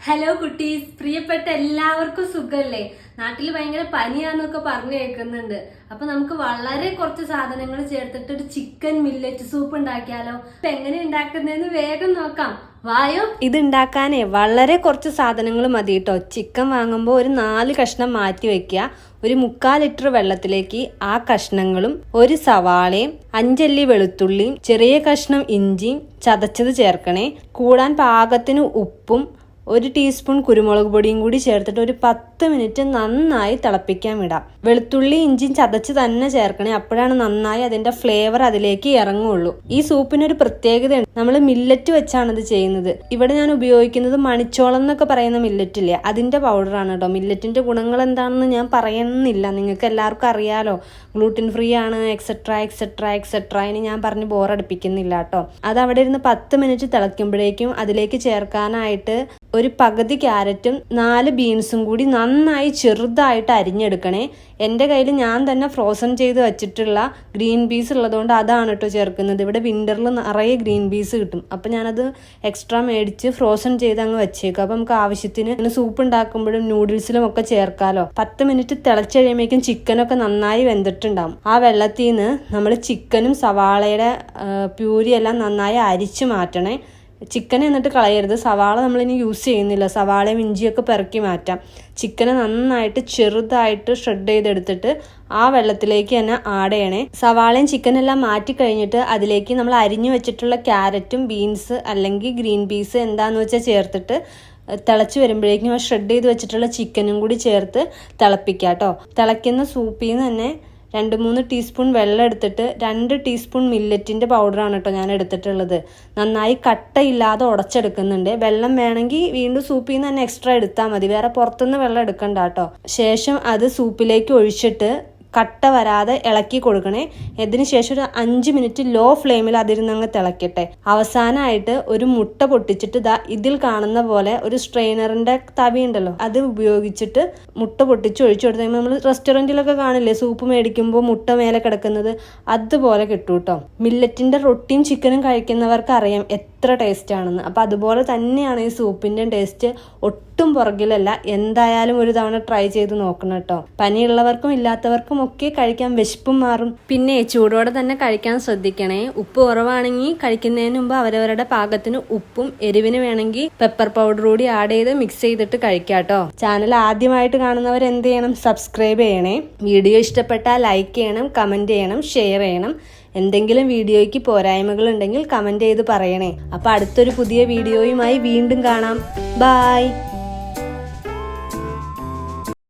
Hello കുട്ടീസ്, പ്രിയപ്പെട്ട എല്ലാവർക്കും സുഖല്ലേ? നാട്ടിൽ ഭയങ്കര പനിയാന്നൊക്കെ പറഞ്ഞു കേൾക്കുന്നുണ്ട്. അപ്പൊ നമുക്ക് വളരെ കുറച്ച് സാധനങ്ങൾ ചേർത്തിട്ട് ഒരു ചിക്കൻ മില്ലറ്റ് സൂപ്പ് ഉണ്ടാക്കിയാലോ? എങ്ങനെ ഉണ്ടാക്കുന്നതെന്ന് വേഗം നോക്കാം, വായോ. ഇത് ഉണ്ടാക്കാനേ വളരെ കുറച്ച് സാധനങ്ങൾ മതി കേട്ടോ. ചിക്കൻ വാങ്ങുമ്പോൾ ഒരു 4 കഷ്ണം മാറ്റി വെക്കുക. ഒരു 3/4 ലിറ്റർ വെള്ളത്തിലേക്ക് ആ കഷ്ണങ്ങളും ഒരു സവാളയും 5 അല്ലി വെളുത്തുള്ളിയും ചെറിയ കഷ്ണം ഇഞ്ചിയും ചതച്ചത് ചേർക്കണേ. കൂടാൻ പാകത്തിന് ഉപ്പും 1 ടീസ്പൂൺ കുരുമുളക് പൊടിയും കൂടി ചേർത്തിട്ട് ഒരു 10 മിനിറ്റ് നന്നായി തിളപ്പിക്കാൻ വിടാം. വെളുത്തുള്ളി ഇഞ്ചിയും ചതച്ച് തന്നെ ചേർക്കണേ, അപ്പോഴാണ് നന്നായി അതിന്റെ ഫ്ലേവർ അതിലേക്ക് ഇറങ്ങുള്ളൂ. ഈ സൂപ്പിനൊരു പ്രത്യേകതയുണ്ട്, നമ്മൾ മില്ലറ്റ് വെച്ചാണ് ഇത് ചെയ്യുന്നത്. ഇവിടെ ഞാൻ ഉപയോഗിക്കുന്നത് മണിച്ചോളം എന്നൊക്കെ പറയുന്ന മില്ലറ്റ് ഇല്ലേ, അതിന്റെ പൗഡറാണ് കേട്ടോ. മില്ലറ്റിന്റെ ഗുണങ്ങൾ എന്താണെന്ന് ഞാൻ പറയുന്നില്ല, നിങ്ങൾക്ക് എല്ലാവർക്കും അറിയാലോ. ഗ്ലൂട്ടിൻ ഫ്രീ ആണ്, എക്സെട്ര എക്സെട്ര എക്സെട്ര. ഇനി ഞാൻ പറഞ്ഞ് ബോറടിപ്പിക്കുന്നില്ല കേട്ടോ. അത് അവിടെ ഇരുന്ന് 10 മിനിറ്റ് തിളയ്ക്കുമ്പോഴേക്കും അതിലേക്ക് ചേർക്കാനായിട്ട് ഒരു പകുതി ക്യാരറ്റും 4 ബീൻസും കൂടി നന്നായി ചെറുതായിട്ട് അരിഞ്ഞെടുക്കണേ. എൻ്റെ കയ്യിൽ ഞാൻ തന്നെ ഫ്രോസൺ ചെയ്ത് വെച്ചിട്ടുള്ള ഗ്രീൻ പീസ് ഉള്ളതുകൊണ്ട് അതാണ് കേട്ടോ ചേർക്കുന്നത്. ഇവിടെ വിൻ്ററിൽ നിറയെ ഗ്രീൻ പീസ് കിട്ടും, അപ്പം ഞാനത് എക്സ്ട്രാ മേടിച്ച് ഫ്രോസൺ ചെയ്ത് അങ്ങ് വെച്ചേക്കും. അപ്പം നമുക്ക് ആവശ്യത്തിന് സൂപ്പ് ഉണ്ടാക്കുമ്പോഴും നൂഡിൽസിലും ഒക്കെ ചേർക്കാമല്ലോ. 10 മിനിറ്റ് തിളച്ച് കഴിയുമ്പോഴേക്കും ചിക്കനൊക്കെ നന്നായി വെന്തിട്ടുണ്ടാവും. ആ വെള്ളത്തിൽ നിന്ന് നമ്മൾ ചിക്കനും സവാളയുടെ പ്യൂരിയെല്ലാം നന്നായി അരിച്ച് മാറ്റണേ. ചിക്കൻ എന്നിട്ട് കളയരുത്. സവാള നമ്മളിനി യൂസ് ചെയ്യുന്നില്ല, സവാളയും ഇഞ്ചിയൊക്കെ പെറുക്കി മാറ്റാം. ചിക്കനെ നന്നായിട്ട് ചെറുതായിട്ട് ഷ്രെഡ് ചെയ്തെടുത്തിട്ട് ആ വെള്ളത്തിലേക്ക് തന്നെ ആഡ് ചെയ്യണേ. സവാളയും ചിക്കനെല്ലാം മാറ്റി കഴിഞ്ഞിട്ട് അതിലേക്ക് നമ്മൾ അരിഞ്ഞു വെച്ചിട്ടുള്ള ക്യാരറ്റും ബീൻസ് അല്ലെങ്കിൽ ഗ്രീൻ പീസ് എന്താന്ന് വെച്ചാൽ ചേർത്തിട്ട് തിളച്ച് വരുമ്പോഴേക്കും ആ ഷ്രെഡ് ചെയ്ത് വെച്ചിട്ടുള്ള ചിക്കനും കൂടി ചേർത്ത് തിളപ്പിക്കുക കേട്ടോ. തിളയ്ക്കുന്ന സൂപ്പിൽ നിന്ന് തന്നെ 2-3 ടീസ്പൂൺ വെള്ളം എടുത്തിട്ട് 2 ടീസ്പൂൺ മില്ലറ്റിൻ്റെ പൗഡറാണ് കേട്ടോ ഞാൻ എടുത്തിട്ടുള്ളത്. നന്നായി കട്ടയില്ലാതെ ഉടച്ചെടുക്കുന്നുണ്ട്. വെള്ളം വേണമെങ്കിൽ വീണ്ടും സൂപ്പിൽ നിന്ന് തന്നെ എക്സ്ട്രാ എടുത്താൽ മതി, വേറെ പുറത്തുനിന്ന് വെള്ളം എടുക്കണ്ട കേട്ടോ. ശേഷം അത് സൂപ്പിലേക്ക് ഒഴിച്ചിട്ട് കട്ട വരാതെ ഇളക്കി കൊടുക്കണേ. ഇതിന് ശേഷം ഒരു 5 മിനിറ്റ് ലോ ഫ്ലെയിമിൽ അതിരുന്നങ്ങ് തിളക്കട്ടെ. അവസാനമായിട്ട് ഒരു മുട്ട പൊട്ടിച്ചിട്ട് ഇതിൽ കാണുന്ന പോലെ ഒരു സ്ട്രെയിനറിന്റെ തവി ഉണ്ടല്ലോ, അത് ഉപയോഗിച്ചിട്ട് മുട്ട പൊട്ടിച്ച് ഒഴിച്ചു കൊടുത്താൽ നമ്മൾ റെസ്റ്റോറൻറ്റിലൊക്കെ കാണില്ലേ സൂപ്പ് മേടിക്കുമ്പോൾ മുട്ട മേലെ കിടക്കുന്നത്, അതുപോലെ കിട്ടും കേട്ടോ. മില്ലറ്റിന്റെ റൊട്ടിയും ചിക്കനും കഴിക്കുന്നവർക്ക് അറിയാം എത്ര ടേസ്റ്റ് ആണെന്ന്. അപ്പം അതുപോലെ തന്നെയാണ് ഈ സൂപ്പിന്റെ ടേസ്റ്റ്, ഒട്ടും പുറകിലല്ല. എന്തായാലും ഒരു തവണ ട്രൈ ചെയ്ത് നോക്കണം കേട്ടോ. പനിയുള്ളവർക്കും ഇല്ലാത്തവർക്കും ഒക്കെ കഴിക്കാൻ, വിശപ്പും മാറും. പിന്നെ ചൂടോടെ തന്നെ കഴിക്കാൻ ശ്രദ്ധിക്കണേ. ഉപ്പ് കുറവാണെങ്കിൽ കഴിക്കുന്നതിന് മുമ്പ് അവരവരുടെ പാകത്തിന് ഉപ്പും എരിവിന് വേണമെങ്കിൽ പെപ്പർ പൗഡർ കൂടി ആഡ് ചെയ്ത് മിക്സ് ചെയ്തിട്ട് കഴിക്കാം കേട്ടോ. ചാനൽ ആദ്യമായിട്ട് കാണുന്നവർ എന്ത് ചെയ്യണം? സബ്സ്ക്രൈബ് ചെയ്യണേ. വീഡിയോ ഇഷ്ടപ്പെട്ടാൽ ലൈക്ക് ചെയ്യണം, കമന്റ് ചെയ്യണം, ഷെയർ ചെയ്യണം. എന്തെങ്കിലും വീഡിയോയ്ക്ക് പോരായ്മകൾ ഉണ്ടെങ്കിൽ കമന്റ് ചെയ്ത് പറയണേ. അപ്പൊ അടുത്തൊരു പുതിയ വീഡിയോയുമായി വീണ്ടും കാണാം. ബൈ.